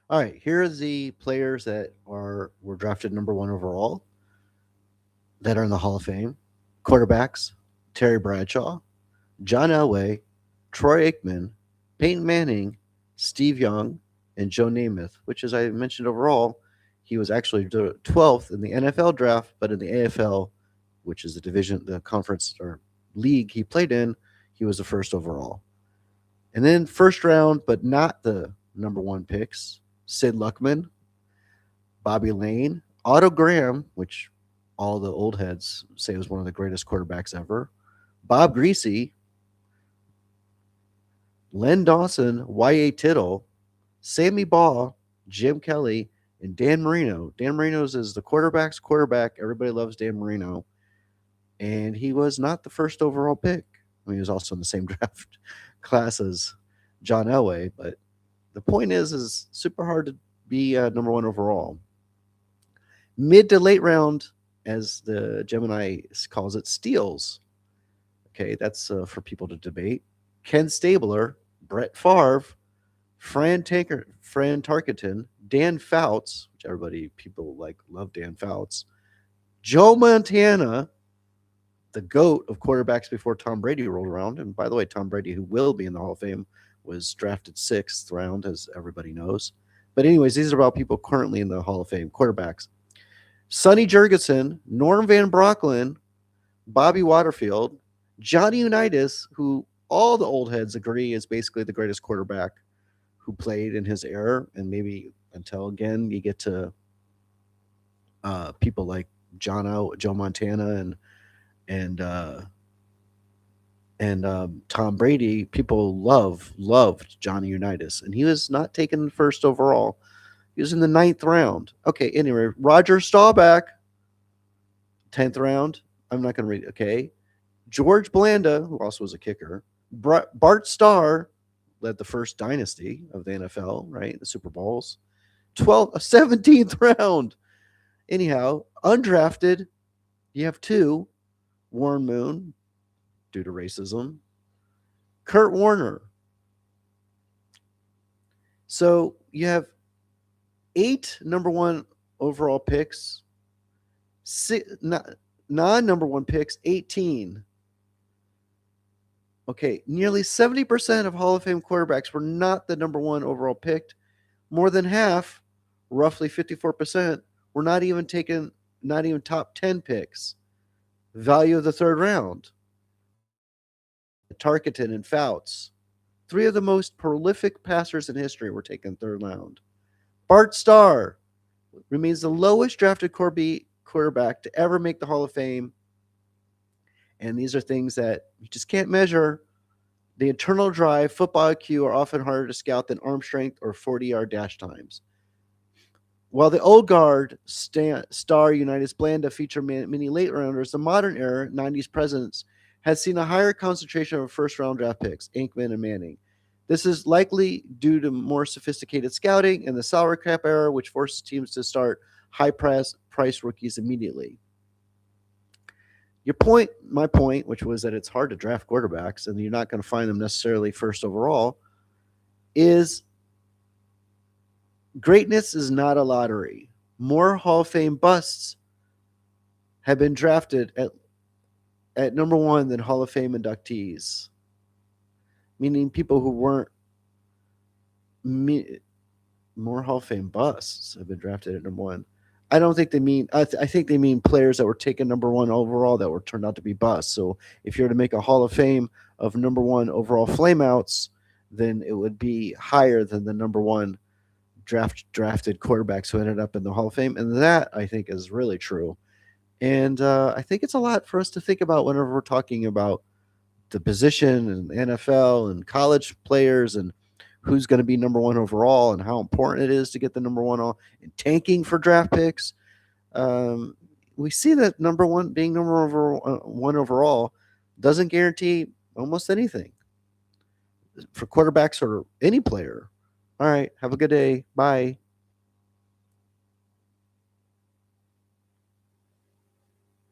All right, here are the players that were drafted number one overall that are in the Hall of Fame. Quarterbacks: Terry Bradshaw, John Elway, Troy Aikman, Peyton Manning, Steve Young, and Joe Namath, which, as I mentioned overall, he was actually 12th in the NFL draft, but in the AFL, which is the division, the conference or league he played in, he was the first overall. And then first round, but not the number one picks: Sid Luckman, Bobby Lane, Otto Graham, which all the old heads say was one of the greatest quarterbacks ever, Bob Greasy, Len Dawson, Y.A. Tittle, Sammy Baugh, Jim Kelly, and Dan Marino. Dan Marino's is the quarterback's quarterback. Everybody loves Dan Marino. And he was not the first overall pick. I mean, he was also in the same draft class as John Elway. But the point is super hard to be number one overall. Mid to late round, as the Gemini calls it, steals. Okay, that's for people to debate. Ken Stabler, Brett Favre, Fran Tarkenton, Dan Fouts, which people love Dan Fouts, Joe Montana, the GOAT of quarterbacks before Tom Brady rolled around. And by the way, Tom Brady, who will be in the Hall of Fame, was drafted sixth round, as everybody knows. But anyways, these are about people currently in the Hall of Fame, quarterbacks. Sonny Jurgensen, Norm Van Brocklin, Bobby Waterfield, Johnny Unitas, who all the old heads agree is basically the greatest quarterback who played in his era, and maybe until again you get to people like Joe Montana, and Tom Brady. People loved Johnny Unitas, and he was not taken first overall. He was in the ninth round. Okay, anyway, Roger Staubach, 10th round. I'm not going to read it. Okay. George Blanda, who also was a kicker. Bart Starr led the first dynasty of the NFL, right? The Super Bowls. 17th round. Anyhow, undrafted, you have two: Warren Moon, due to racism, Kurt Warner. So you have 8 number one overall picks, non number one picks, 18. Okay, nearly 70% of Hall of Fame quarterbacks were not the number one overall picked. More than half, roughly 54%, were not even top 10 picks. Value of the third round: Tarkenton and Fouts. 3 of the most prolific passers in history were taken third round. Bart Starr remains the lowest drafted quarterback to ever make the Hall of Fame. And these are things that you just can't measure. The internal drive, football IQ are often harder to scout than arm strength or 40-yard dash times. While the old guard star Unitas Blanda feature many late rounders, the modern era 90s presence has seen a higher concentration of first round draft picks, Aikman and Manning. This is likely due to more sophisticated scouting and the salary cap era, which forces teams to start high price rookies immediately. My point, which was that it's hard to draft quarterbacks and you're not going to find them necessarily first overall, is greatness is not a lottery. More Hall of Fame busts have been drafted at number one than Hall of Fame inductees, meaning people who weren't more Hall of Fame busts have been drafted at number one. I don't think they mean. I think they mean players that were taken number one overall that were turned out to be busts. So if you were to make a Hall of Fame of number one overall flameouts, then it would be higher than the number one drafted quarterbacks who ended up in the Hall of Fame, and that I think is really true. And I think it's a lot for us to think about whenever we're talking about the position and NFL and college players and who's going to be number one overall and how important it is to get the number one and tanking for draft picks. We see that being number one overall doesn't guarantee almost anything for quarterbacks or any player. All right. Have a good day. Bye.